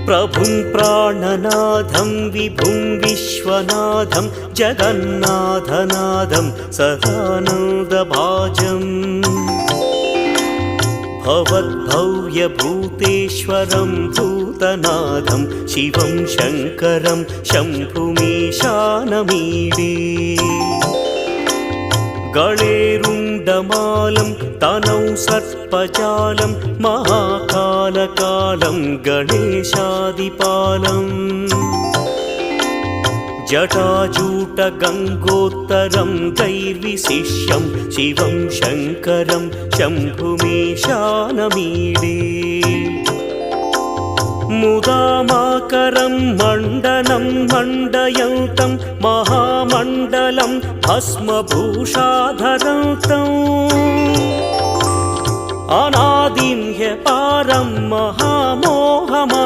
प्रभुं प्राणनाथं विभुं विश्वनाथं जगन्नाथनाथं सदानन्दभाजम् भवद्भव्यभूतेश्वरं भूतनाथं शिवं शङ्करं शम्भुमीशानमीडे गणेरुण्डमालं तनौ सर्पजालं महाकालकालं गणेशादिपालम् जटाजूटगङ्गोत्तरं दैर्विशिष्यं शिवं शङ्करं शम्भुमीशानमीडे मुदामाकरं मण्डनं मण्डयन्तं महामण्डलं भस्मभूषाधरन्तम् अनादिं ह्यपारं महामोहमा